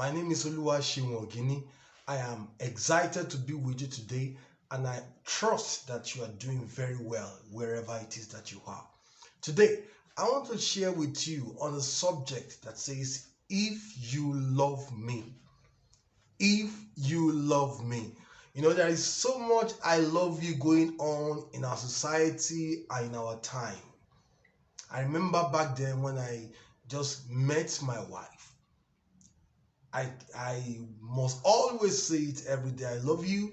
My name is Seun Oginni. I am excited to be with you today, and I trust that you are doing very well wherever it is that you are. Today, I want to share with you on a subject that says, if you love me. If you love me. There is so much I love you going on in our society and in our time. I remember back then when I just met my wife. I must always say it every day. I love you.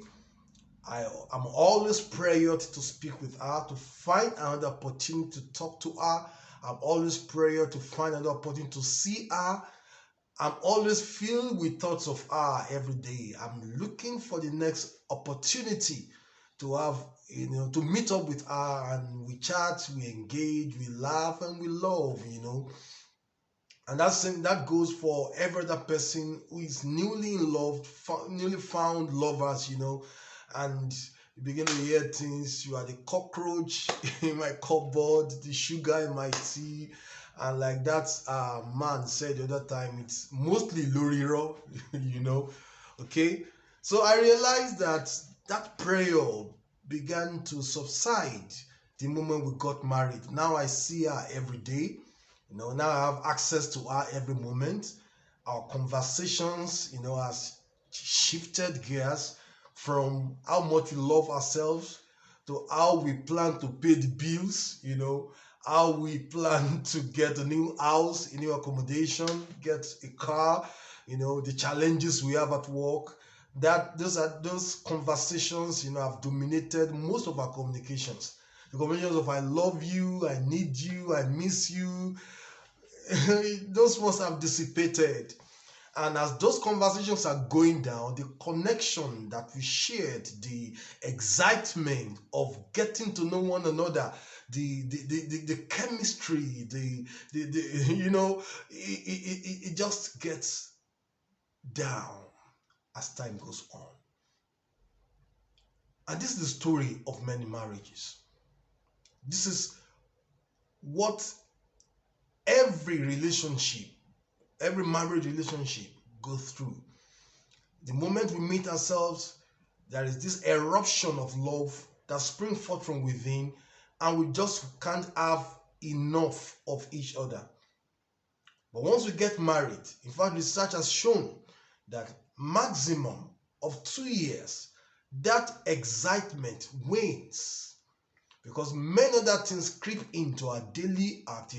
I'm always praying to speak with her, to find another opportunity to talk to her. I'm always praying to find another opportunity to see her. I'm always filled with thoughts of her every day. I'm looking for the next opportunity to have, to meet up with her, and we chat, we engage, we laugh, and we love, And that goes for every other person who is newly in love, newly found lovers, and you begin to hear things. You are the cockroach in my cupboard, the sugar in my tea, and like that man said the other time, it's mostly loriro, Okay, so I realized that prayer began to subside the moment we got married. Now I see her every day. Now I have access to her every moment. Our conversations, has shifted gears from how much we love ourselves to how we plan to pay the bills, how we plan to get a new house, a new accommodation, get a car, the challenges we have at work. Those conversations, have dominated most of our communications. The conversations of I love you, I need you, I miss you, those must have dissipated. And as those conversations are going down, the connection that we shared, the excitement of getting to know one another, the chemistry, it just gets down as time goes on. And this is the story of many marriages. This is what every marriage relationship goes through. The moment we meet ourselves, there is this eruption of love that springs forth from within, and we just can't have enough of each other. But once we get married, in fact, research has shown that maximum of 2 years, that excitement wanes, because many other things creep into our daily act,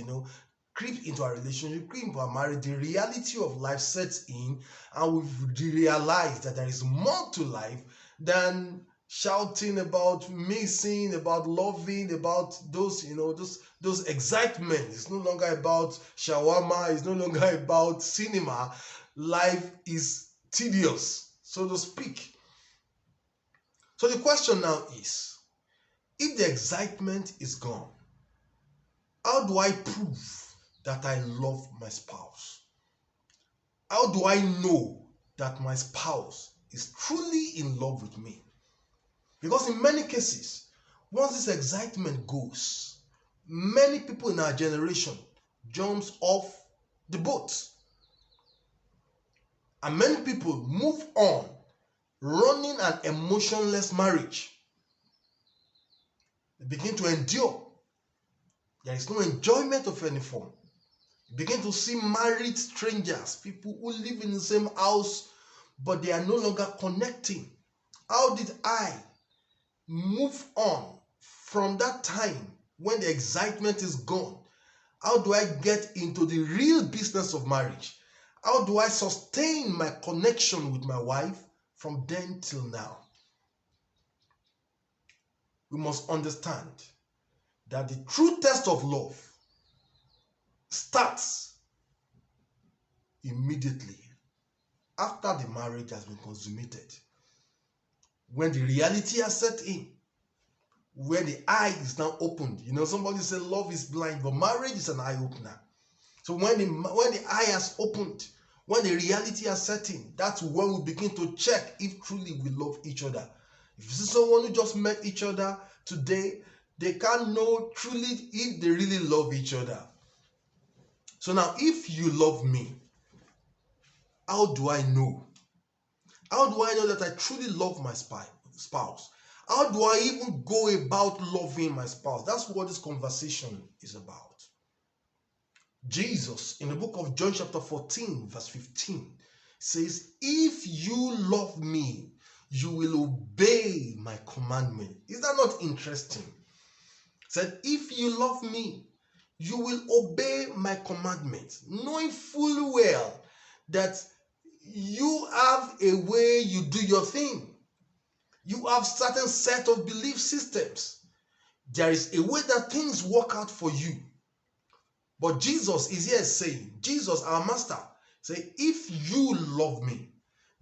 creep into our relationship, creep into our marriage. The reality of life sets in, and we've realized that there is more to life than shouting about missing, about loving, about those excitement. It's no longer about shawarma, it's no longer about cinema. Life is tedious, so to speak. So the question now is, if the excitement is gone, how do I prove that I love my spouse? How do I know that my spouse is truly in love with me? Because in many cases, once this excitement goes, many people in our generation jumps off the boat. And many people move on, running an emotionless marriage. They begin to endure. There is no enjoyment of any form. Begin to see married strangers, people who live in the same house, but they are no longer connecting. How did I move on from that time when the excitement is gone? How do I get into the real business of marriage? How do I sustain my connection with my wife from then till now? We must understand that the true test of love starts immediately after the marriage has been consummated. When the reality has set in, where the eye is now opened. Somebody said love is blind, but marriage is an eye opener. So when the eye has opened, when the reality has set in, that's when we begin to check if truly we love each other. If you see someone who just met each other today, they can't know truly if they really love each other. So now, if you love me, How do I know? How do I know that I truly love my spouse? How do I even go about loving my spouse? That's what this conversation is about. Jesus, in the book of John chapter 14, verse 15, says, if you love me, you will obey my commandment. Is that not interesting? Said, if you love me, you will obey my commandment, knowing full well that you have a way you do your thing. You have certain set of belief systems. There is a way that things work out for you. But Jesus is here saying, Jesus, our master, say, if you love me,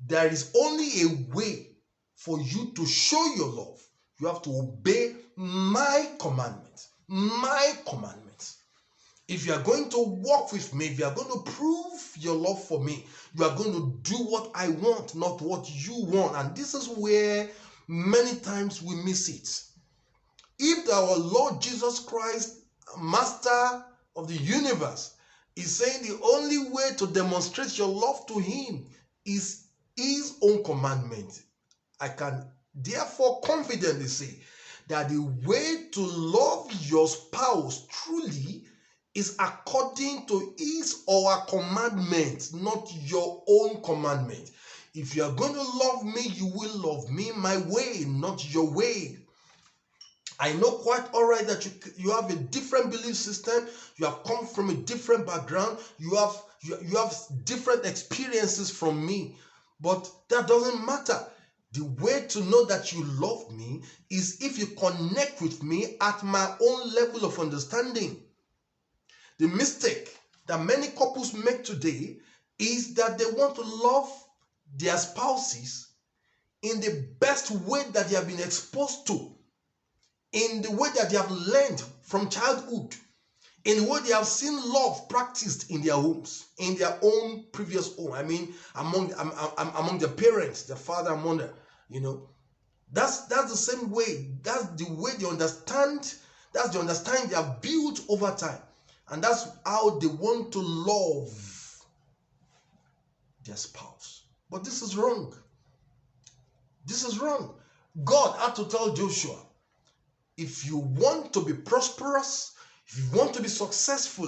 there is only a way for you to show your love. You have to obey my commandment. My commandment. If you are going to walk with me, if you are going to prove your love for me, you are going to do what I want, not what you want. And this is where many times we miss it. If our Lord Jesus Christ, Master of the universe, is saying the only way to demonstrate your love to him is his own commandment, I can therefore confidently say that the way to love your spouse truly is according to his or her commandment, not your own commandment. If you are going to love me, you will love me my way, not your way. I know quite all right that you have a different belief system. You have come from a different background. You have different experiences from me. But that doesn't matter. The way to know that you love me is if you connect with me at my own level of understanding. The mistake that many couples make today is that they want to love their spouses in the best way that they have been exposed to, in the way that they have learned from childhood, in the way they have seen love practiced in their homes, in their own previous home. I mean, among their parents, their father and mother. That's the same way. That's the way they understand. That's the understanding they have built over time, and that's how they want to love their spouse. But this is wrong. This is wrong. God had to tell Joshua, if you want to be prosperous, if you want to be successful,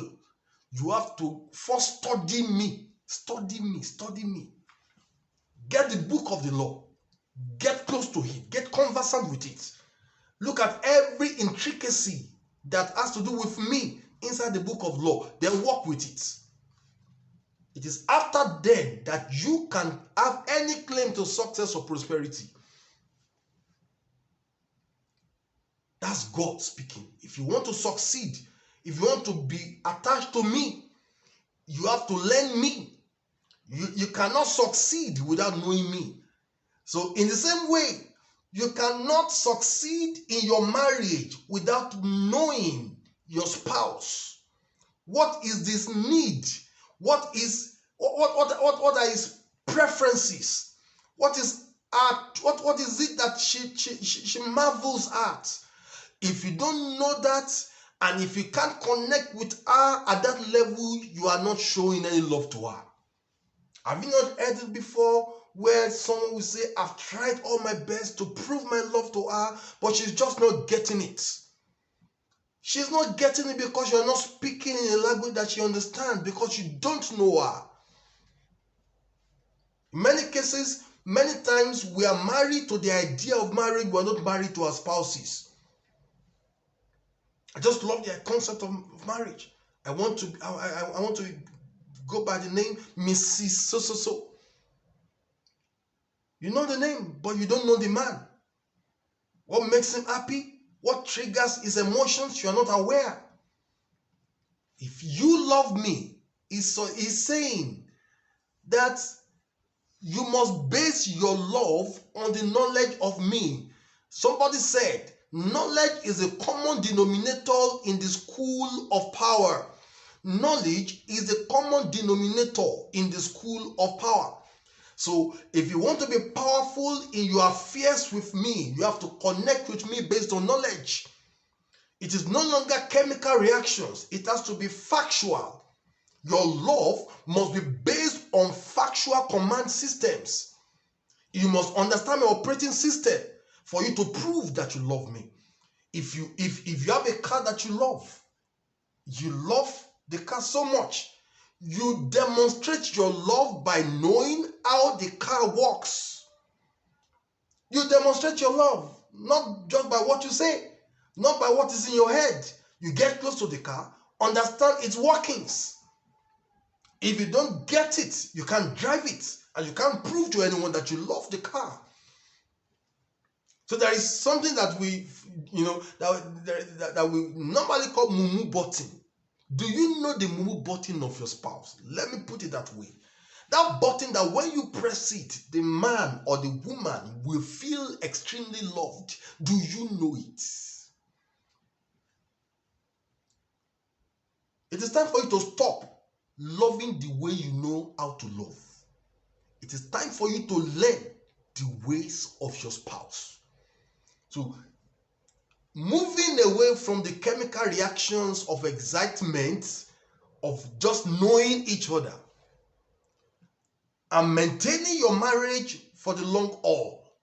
you have to first study me. Study me. Study me. Get the book of the law. Get close to it. Get conversant with it. Look at every intricacy that has to do with me inside the book of law. Then work with it. It is after then that you can have any claim to success or prosperity. That's God speaking. If you want to succeed, if you want to be attached to me, you have to learn me. You cannot succeed without knowing me. So in the same way, you cannot succeed in your marriage without knowing your spouse. What is this need? What are his preferences? What is it that she marvels at? If you don't know that, and if you can't connect with her at that level, you are not showing any love to her. Have you not heard it before, where someone will say, I've tried all my best to prove my love to her, but she's just not getting it. She's not getting it because you're not speaking in a language that she understands, because you don't know her. In many cases, many times we are married to the idea of marriage, we are not married to our spouses. I just love the concept of marriage. I want to go by the name Mrs. So. You know the name, but you don't know the man. What makes him happy? What triggers his emotions? You are not aware. If you love me, he's saying that you must base your love on the knowledge of me. Somebody said, knowledge is a common denominator in the school of power. Knowledge is a common denominator in the school of power. So if you want to be powerful in your affairs with me, you have to connect with me based on knowledge. It is no longer chemical reactions. It has to be factual. Your love must be based on factual command systems. You must understand my operating system for you to prove that you love me. If you have a car that you love the car so much, you demonstrate your love by knowing how the car works. You demonstrate your love not just by what you say, not by what is in your head. You get close to the car, understand its workings. If you don't get it, you can't drive it, and you can't prove to anyone that you love the car. So there is something that we, that we normally call mumu button. Do you know the mumu button of your spouse? Let me put it that way. That button that when you press it, the man or the woman will feel extremely loved. Do you know it? It is time for you to stop loving the way you know how to love. It is time for you to learn the ways of your spouse. So, moving away from the chemical reactions of excitement, of just knowing each other, and maintaining your marriage for the long haul,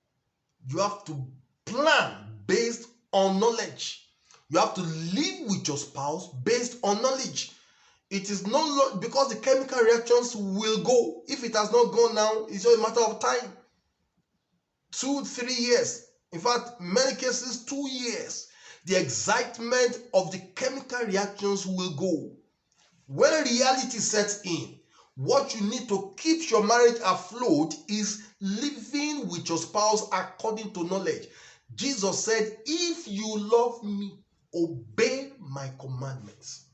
you have to plan based on knowledge. You have to live with your spouse based on knowledge. It is not because the chemical reactions will go. If it has not gone now, it's just a matter of time. 2-3 years. In fact, in many cases, 2 years. The excitement of the chemical reactions will go. When reality sets in, what you need to keep your marriage afloat is living with your spouse according to knowledge. Jesus said, if you love me, obey my commandments.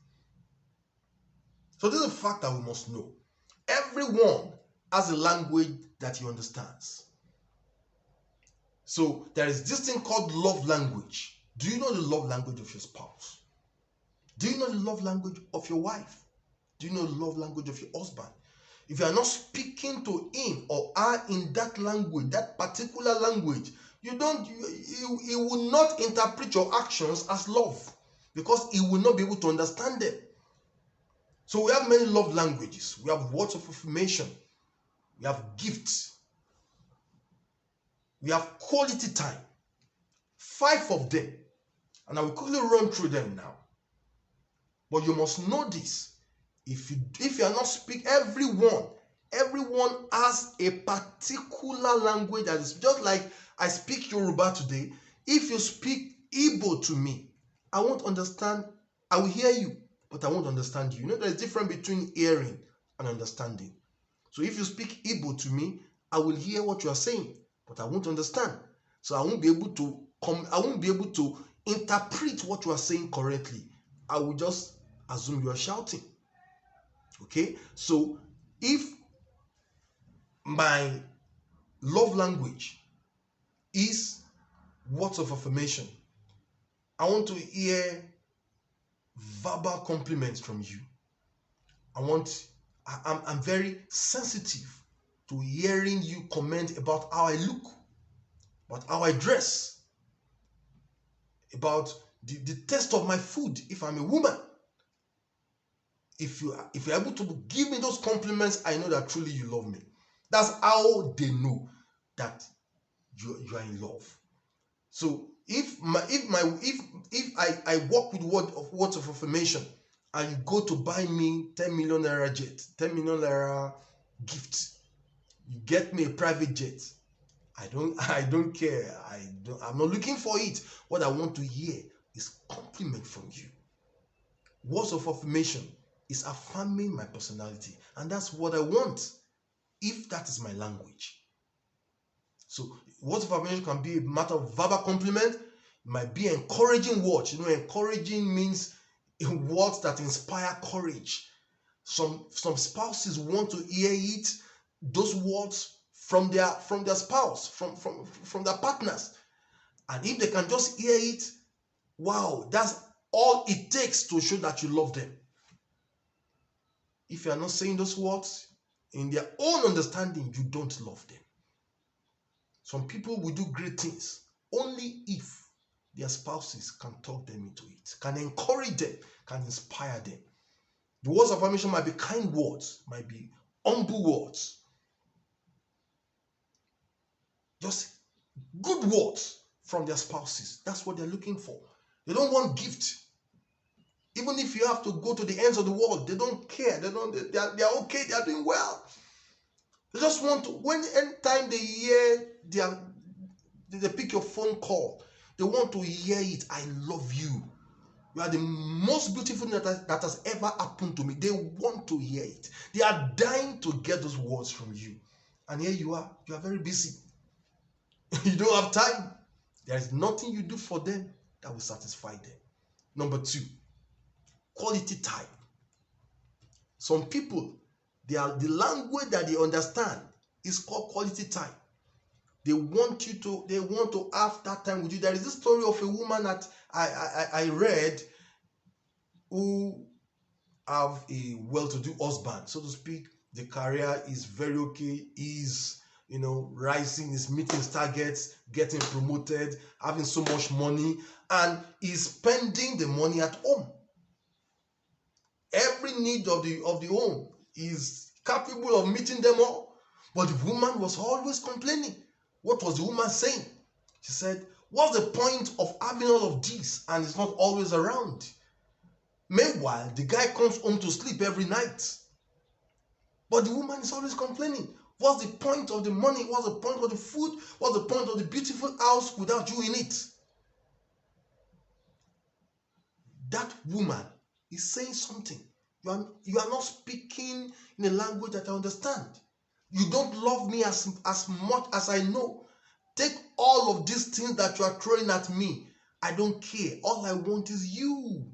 So this is a fact that we must know. Everyone has a language that he understands. So there is this thing called love language. Do you know the love language of your spouse? Do you know the love language of your wife? Do you know the love language of your husband? If you are not speaking to him or her in that language, that particular language, he will not interpret your actions as love, because he will not be able to understand them. So we have many love languages. We have words of affirmation. We have gifts. We have quality time. 5 of them. And I will quickly run through them now. But you must know this. If you are not speaking, everyone has a particular language that is just like I speak Yoruba today. If you speak Igbo to me, I won't understand. I will hear you, but I won't understand you. You know, there's a difference between hearing and understanding. So if you speak Igbo to me, I will hear what you are saying, but I won't understand. So I won't be able to interpret what you are saying correctly. I will just assume you are shouting. Okay? So if my love language is words of affirmation, I want to hear verbal compliments from you. I'm very sensitive to hearing you comment about how I look, about how I dress, about the taste of my food if I'm a woman. If you're able to give me those compliments, I know that truly you love me. That's how they know that you are in love. So if I work with words of affirmation, and you go to buy me 10 million naira jet, 10 million naira gift, you get me a private jet, I don't care. I'm not looking for it. What I want to hear is compliment from you. Words of affirmation is affirming my personality, and that's what I want, if that is my language. So words of affirmation can be a matter of verbal compliment. It might be encouraging words. Encouraging means words that inspire courage. Some spouses want to hear those words from their spouse, from their partners. And if they can just hear it, wow, that's all it takes to show that you love them. If you are not saying those words, in their own understanding, you don't love them. Some people will do great things only if their spouses can talk them into it, can encourage them, can inspire them. The words of affirmation might be kind words, might be humble words, just good words from their spouses. That's what they're looking for. They don't want gift. Even if you have to go to the ends of the world, they don't care. They are okay. They are doing well. They just want to, anytime they hear they pick your phone call, they want to hear it. I love you. You are the most beautiful thing that has ever happened to me. They want to hear it. They are dying to get those words from you. And here you are. You are very busy. You don't have time. There is nothing you do for them that will satisfy them. Number 2, quality time. Some people, the language that they understand is called quality time. They want to have that time with you. There is this story of a woman that I read who have a well-to-do husband, so to speak. The career is very okay. He's rising, is meeting his targets, getting promoted, having so much money, and he's spending the money at home. Every need of the home is capable of meeting them all. But the woman was always complaining. What was the woman saying? She said, what's the point of having all of this and it's not always around? Meanwhile, the guy comes home to sleep every night. But the woman is always complaining. What's the point of the money? What's the point of the food? What's the point of the beautiful house without you in it? That woman is saying something. You are not speaking in a language that I understand. You don't love me as much as I know. Take all of these things that you are throwing at me. I don't care. All I want is you.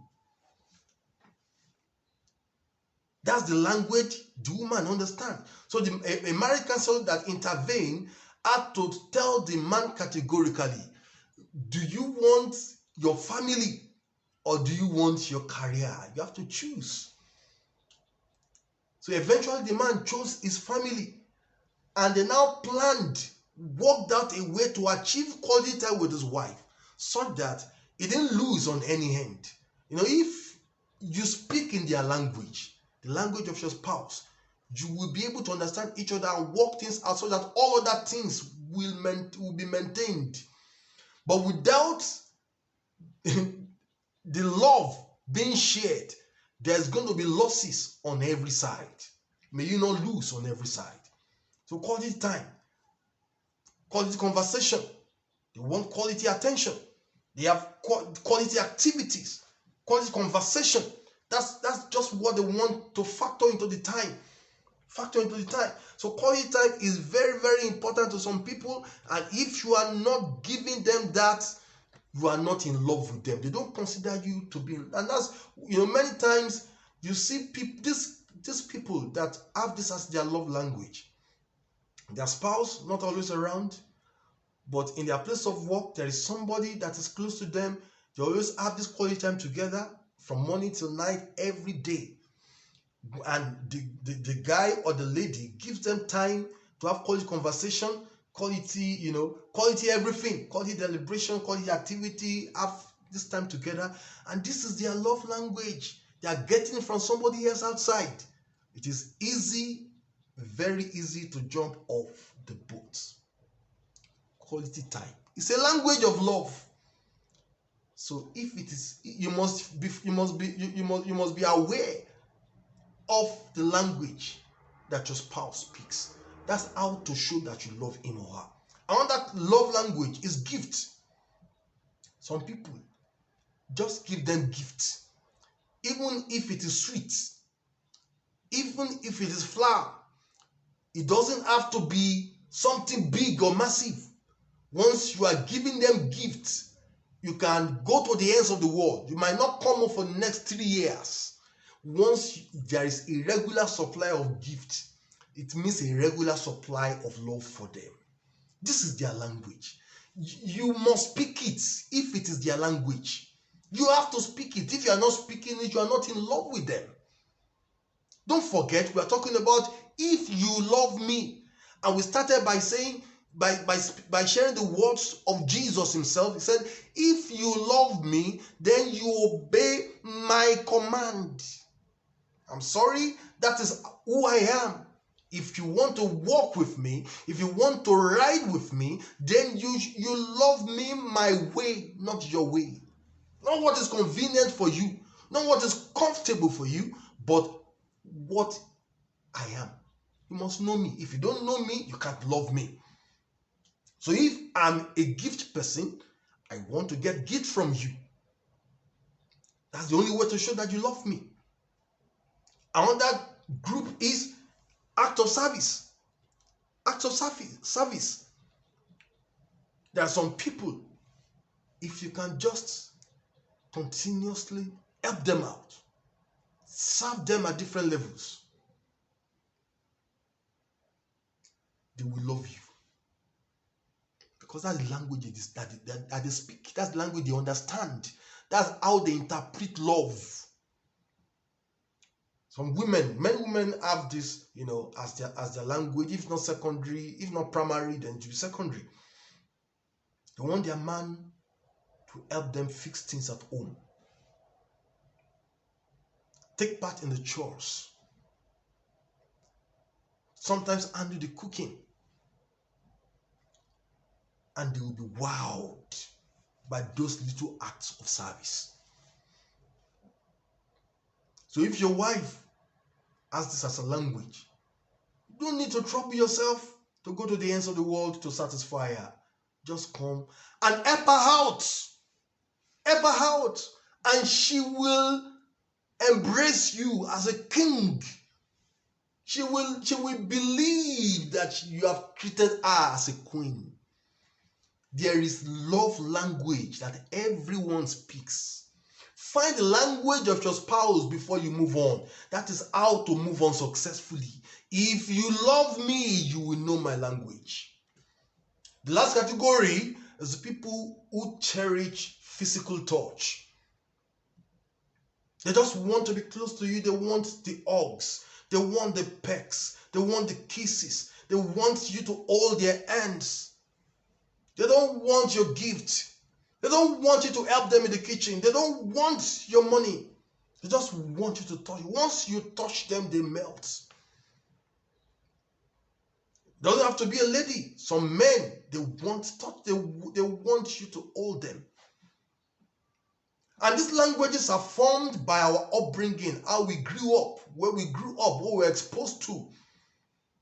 That's the language the woman understands. So a marriage counselor that intervened had to tell the man categorically, do you want your family or do you want your career? You have to choose. So eventually the man chose his family, and they now worked out a way to achieve quality time with his wife, such that he didn't lose on any end. If you speak in their language, the language of your spouse, you will be able to understand each other and work things out so that all other things will be maintained. But without the love being shared, there's going to be losses on every side. May you not lose on every side. So quality time, quality conversation. They want quality attention. They have quality activities, quality conversation. That's just what they want to factor into the time. So quality time is very, very important to some people. And if you are not giving them that, you are not in love with them. They don't consider you to be. And that's, many times you see these people that have this as their love language. Their spouse not always around, but in their place of work, there is somebody that is close to them. They always have this quality time together from morning till night every day. And the guy or the lady gives them time to have quality conversation, quality everything, quality deliberation, quality activity, have this time together. And this is their love language. They are getting it from somebody else outside. It is easy, very easy to jump off the boat. Quality time. It's a language of love. So if it is, you must be aware of the language that your spouse speaks. That's how to show that you love him or her. Another love language is gift. Some people just give them gifts, even if it is sweet, even if it is flour. It doesn't have to be something big or massive. Once you are giving them gifts, you can go to the ends of the world. You might not come up for the next 3 years. Once there is a regular supply of gifts, it means a regular supply of love for them. This is their language. You must speak it if it is their language. You have to speak it. If you are not speaking it, you are not in love with them. Don't forget, we are talking about if you love me. And we started by saying, by sharing the words of Jesus himself. He said, if you love me, then you obey my command. I'm sorry, that is who I am. If you want to walk with me, if you want to ride with me, then you love me my way, not your way. Not what is convenient for you, not what is comfortable for you, but what I am. You must know me. If you don't know me, you can't love me. So if I'm a gift person, I want to get gift from you. That's the only way to show that you love me. Another group is act of service. Act of service. There are some people, if you can just continuously help them out, serve them at different levels, they will love you. Because that's the language that they speak. That's the language they understand. That's how they interpret love. Some women, many women have this, as their language, if not secondary, if not primary, then to secondary. They want their man to help them fix things at home. Take part in the chores. Sometimes handle the cooking. And they will be wowed by those little acts of service. So if your wife has this as a language, you don't need to trouble yourself to go to the ends of the world to satisfy her. Just come and help her out. Help her out. And she will embrace you as a king. She will believe that you have treated her as a queen. There is love language that everyone speaks. Find the language of your spouse before you move on. That is how to move on successfully. If you love me, you will know my language. The last category is the people who cherish physical touch. They just want to be close to you. They want the hugs. They want the pecks. They want the kisses. They want you to hold their hands. They don't want your gift. They don't want you to help them in the kitchen. They don't want your money. They just want you to touch. Once you touch them, they melt. It doesn't have to be a lady. Some men, they want touch. They want you to hold them. And these languages are formed by our upbringing, how we grew up, where we grew up, what we were exposed to.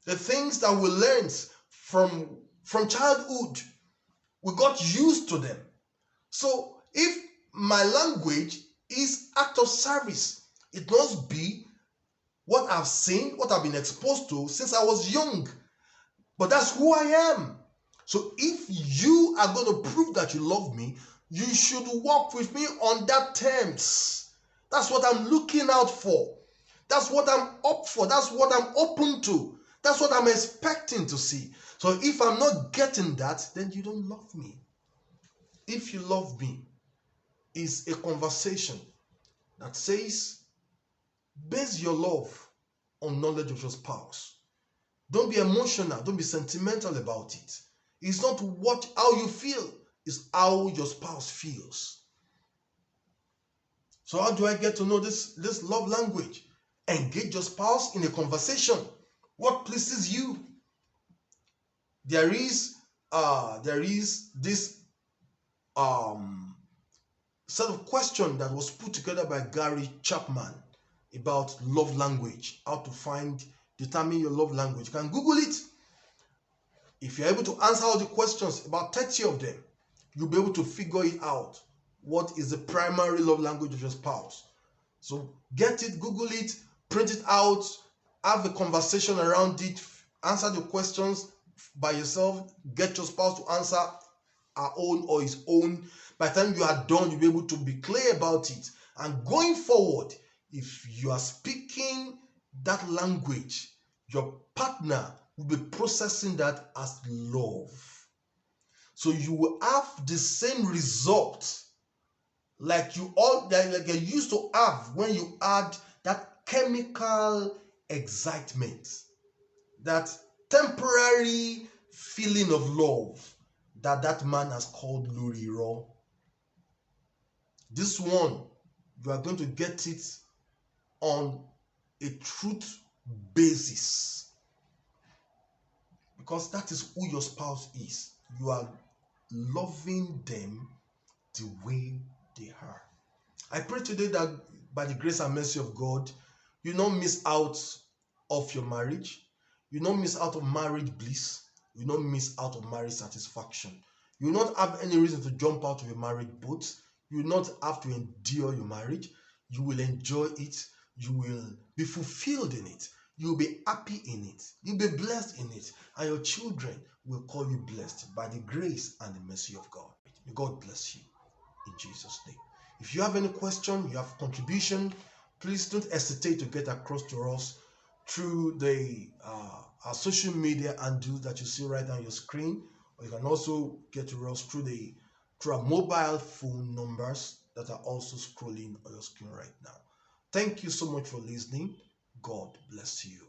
The things that we learned from childhood. We got used to them. So if my language is act of service, it must be what I've seen, what I've been exposed to since I was young. But that's who I am. So if you are going to prove that you love me, you should walk with me on that terms. That's what I'm looking out for. That's what I'm up for. That's what I'm open to. That's what I'm expecting to see. So if I'm not getting that, then you don't love me. If you love me, is a conversation that says, base your love on knowledge of your spouse. Don't be emotional. Don't be sentimental about it. It's not how you feel. It's how your spouse feels. So how do I get to know this love language? Engage your spouse in a conversation. What pleases you? There is this set of questions that was put together by Gary Chapman about love language, how to determine your love language. You can Google it. If you're able to answer all the questions, about 30 of them, you'll be able to figure it out. What is the primary love language of your spouse? So get it, Google it, print it out, have a conversation around it, answer the questions by yourself, get your spouse to answer her own or his own. By the time you are done, you'll be able to be clear about it. And going forward, if you are speaking that language, your partner will be processing that as love. So you will have the same result like you used to have when you had that chemical excitement, that temporary feeling of love that man has called Luriro. This one, you are going to get it on a truth basis, because that is who your spouse is. You are loving them the way they are. I pray today that by the grace and mercy of God, you not miss out of your marriage. You not miss out of marriage bliss. You not miss out of marriage satisfaction. You will not have any reason to jump out of a marriage boat. You will not have to endure your marriage. You will enjoy it. You will be fulfilled in it. You will be happy in it. You'll be blessed in it. And your children will call you blessed by the grace and the mercy of God. May God bless you in Jesus' name. If you have any question, you have contribution, please don't hesitate to get across to us through the our social media handles that you see right now on your screen, or you can also get to us through our mobile phone numbers that are also scrolling on your screen right now. Thank you so much for listening. God bless you.